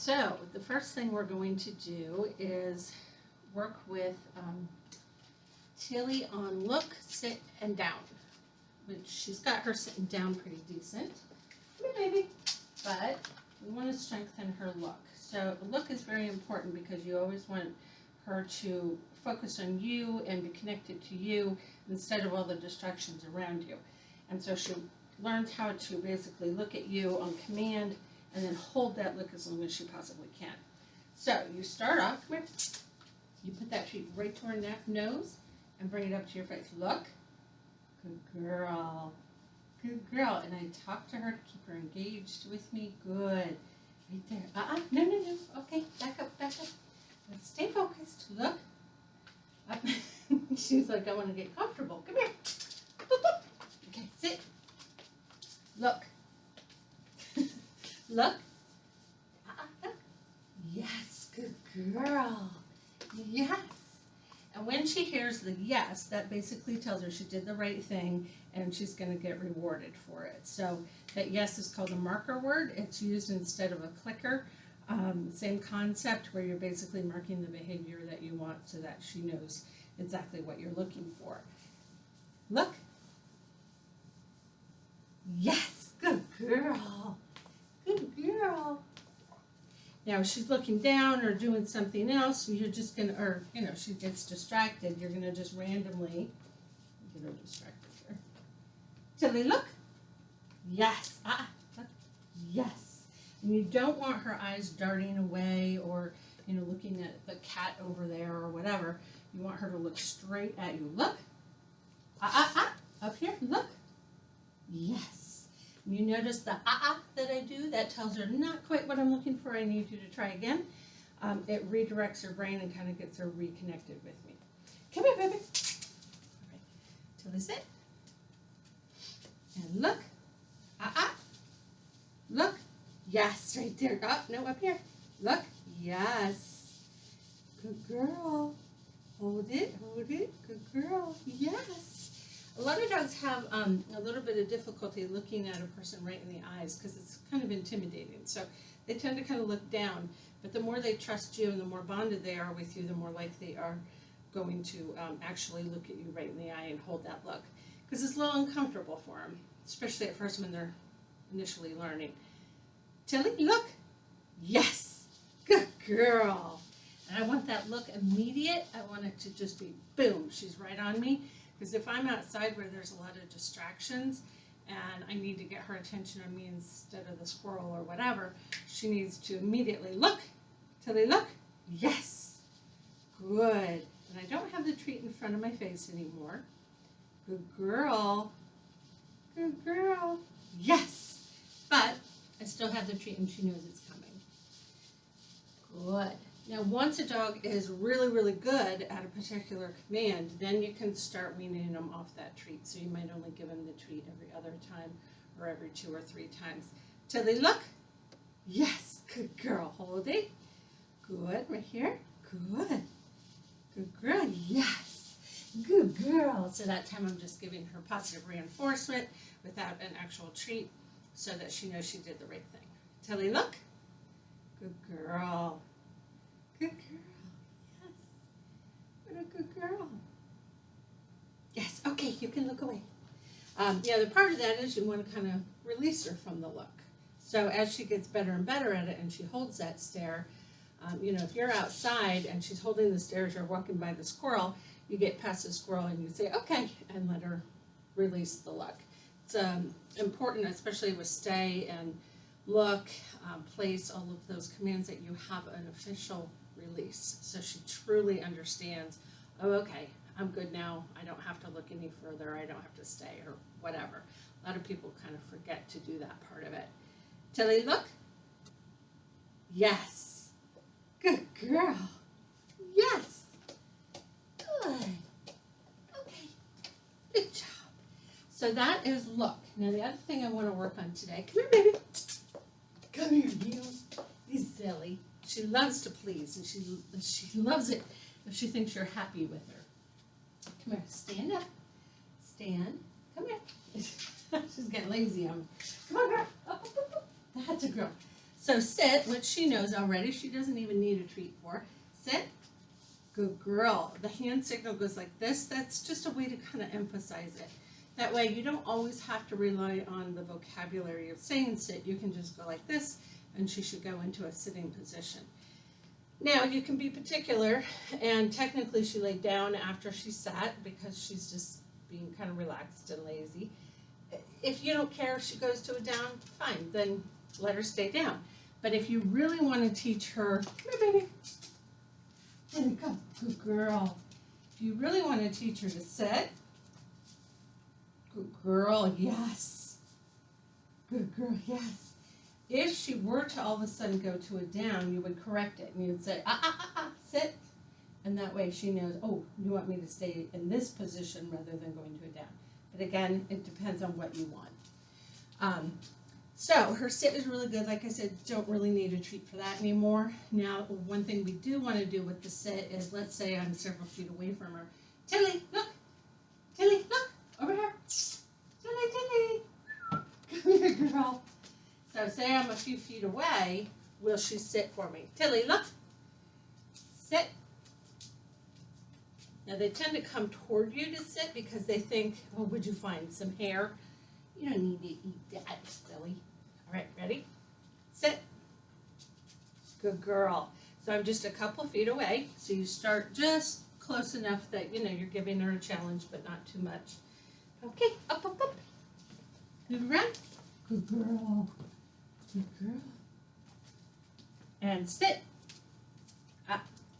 So the first thing we're going to do is work with Tilly on look, sit, and down. Which she's got her sitting down pretty decent. Come here, baby. But we want to strengthen her look. So the look is very important because you always want her to focus on you and be connected to you instead of all the distractions around you. And so she learns how to basically look at you on command and then hold that look as long as she possibly can. So you start off, come here. You put that treat right to her nose and bring it up to your face. Look. Good girl. Good girl. And I talk to her to keep her engaged with me. Good. Right there. No. Okay, back up. Let's stay focused. Look. Up. She's like, I want to get comfortable. Come here. Okay, sit. Look. Look. Look. Yes, good girl. Yes. And when she hears the yes, that basically tells her she did the right thing and she's going to get rewarded for it. So that yes is called a marker word. It's used instead of a clicker. Same concept where you're basically marking the behavior that you want so that she knows exactly what you're looking for. Look. Yes, good girl. Good girl. Now, if she's looking down or doing something else, you're just going to, or, she gets distracted, you're going to just randomly get her distracted here. Tilly, look. Yes. Look. Yes. And you don't want her eyes darting away or, looking at the cat over there or whatever. You want her to look straight at you. Look. Up here. Look. Yes. You notice the that I do, that tells her not quite what I'm looking for, I need you to try again. It redirects her brain and kind of gets her reconnected with me. Come here, baby. All right. Tilly, sit. And look. Look. Yes, right there. No, up here. Look. Yes. Good girl. Hold it. Good girl. Yes. A lot of dogs have a little bit of difficulty looking at a person right in the eyes because it's kind of intimidating. So they tend to kind of look down. But the more they trust you and the more bonded they are with you, the more likely they are going to actually look at you right in the eye and hold that look. Because it's a little uncomfortable for them, especially at first when they're initially learning. Tilly, look. Yes. Good girl. And I want that look immediate. I want it to just be boom. She's right on me. Because if I'm outside where there's a lot of distractions and I need to get her attention on me instead of the squirrel or whatever, she needs to immediately look. Tilly, look. Yes. Good. And I don't have the treat in front of my face anymore. Good girl. Good girl. Yes. But I still have the treat and she knows it's coming. Good. Now, once a dog is really, really good at a particular command, then you can start weaning them off that treat. So you might only give them the treat every other time or every 2 or 3 times. Tilly, look. Yes, good girl. Hold it. Good. Right here. Good. Good girl. Yes. Good girl. So that time I'm just giving her positive reinforcement without an actual treat so that she knows she did the right thing. Tilly, look. Good girl. Good girl. Yes. What a good girl. Yes. Okay, you can look away. The other part of that is you want to kind of release her from the look. So as she gets better and better at it and she holds that stare, if you're outside and she's holding the stare as you're walking by the squirrel, you get past the squirrel and you say, okay, and let her release the look. It's important, especially with stay and look, place, all of those commands that you have an official release. So she truly understands, oh, okay, I'm good now. I don't have to look any further. I don't have to stay or whatever. A lot of people kind of forget to do that part of it. Tilly, look. Yes. Good girl. Yes. Good. Okay. Good job. So that is look. Now the other thing I want to work on today, come here, baby. Come here, Neil. He's silly. She loves to please, and she loves it if she thinks you're happy with her. Come here, stand up. Stand. Come here. She's getting lazy on me. Come on, girl. Up. That's a girl. So sit, which she knows already, she doesn't even need a treat for. Sit. Good girl. The hand signal goes like this. That's just a way to kind of emphasize it. That way you don't always have to rely on the vocabulary of saying sit. You can just go like this, and she should go into a sitting position. Now you can be particular, and technically she laid down after she sat because she's just being kind of relaxed and lazy. If you don't care if she goes to a down, fine, then let her stay down. But if you really want to teach her, come here, baby. There you go. Good girl. If you really want to teach her to sit, good girl, yes. Good girl, yes. If she were to all of a sudden go to a down, you would correct it and you'd say, sit. And that way she knows, oh, you want me to stay in this position rather than going to a down. But again, it depends on what you want. So her sit is really good. Like I said, don't really need a treat for that anymore. Now, one thing we do want to do with the sit is, let's say I'm several feet away from her. Tilly, look. Tilly, look. Over here. Tilly, Tilly. Come here, girl. So say I'm a few feet away. Will she sit for me? Tilly, look. Sit. Now, they tend to come toward you to sit because they think, oh, would you find some hair? You don't need to eat that, silly. All right, ready? Sit. Good girl. So I'm just a couple feet away. So you start just close enough that, you're giving her a challenge, but not too much. Okay, up, up, up. Move around. Good girl. Good girl. And sit.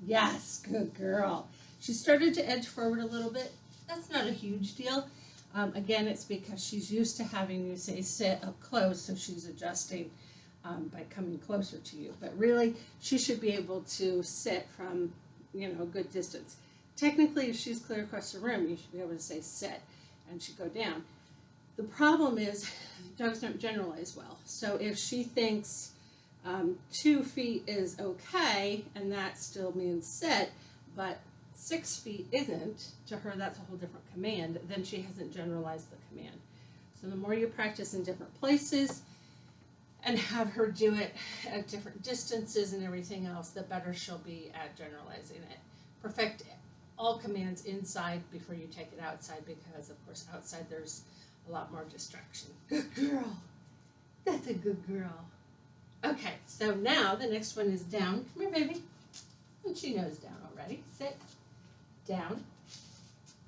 Yes, good girl. She started to edge forward a little bit. That's not a huge deal. Again, it's because she's used to having you say sit up close, so she's adjusting by coming closer to you. But really, she should be able to sit from, a good distance. Technically, if she's clear across the room, you should be able to say sit, and she'd go down. The problem is, dogs don't generalize well. So if she thinks 2 feet is okay, and that still means sit, but 6 feet isn't, to her that's a whole different command, then she hasn't generalized the command. So the more you practice in different places and have her do it at different distances and everything else, the better she'll be at generalizing it. Perfect all commands inside before you take it outside, because of course outside there's a lot more distraction. Good girl. That's a good girl. Okay, so now the next one is down. Come here, baby. And she knows down already. Sit. Down.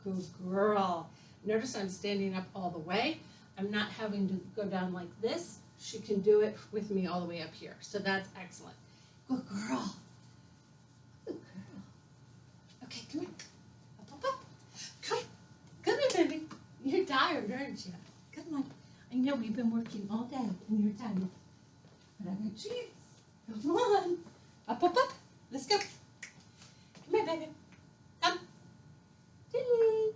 Good girl. Notice I'm standing up all the way. I'm not having to go down like this. She can do it with me all the way up here. So that's excellent. Good girl. Good girl. Okay, come here. Up, up, up. Come here, baby. You're tired, aren't you? Come on. I know we've been working all day and you're tired. But I got cheese. Come on. Up, up, up. Let's go. Come here, baby. Come. Tilly.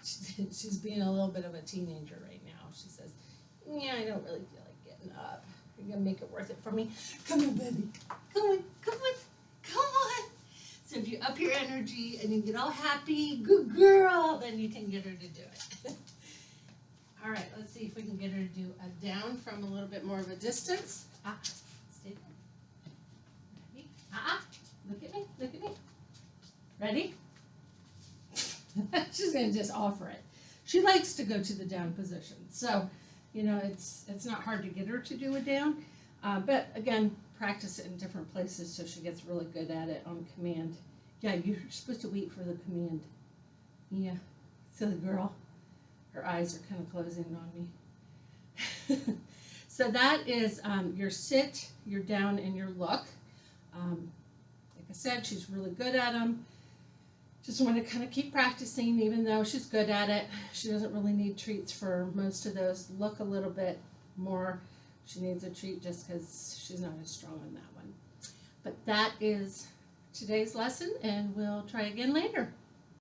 She's being a little bit of a teenager right now. She says, yeah, I don't really feel like getting up. You're going to make it worth it for me. Come on, baby. Come on. Come on. Come on. So if you up your energy and you get all happy, good girl, then you can get her to do it. All right, let's see if we can get her to do a down from a little bit more of a distance. Stay there. Ready? Look at me, look at me. Ready? She's gonna just offer it. She likes to go to the down position. So, it's not hard to get her to do a down. But again, practice it in different places so she gets really good at it on command. Yeah, you're supposed to wait for the command. Yeah, silly girl. Her eyes are kind of closing on me. So that is your sit, your down, and your look. Like I said, she's really good at them. Just want to kind of keep practicing, even though she's good at it. She doesn't really need treats for most of those. Look a little bit more. She needs a treat just because she's not as strong on that one. But that is today's lesson, and we'll try again later.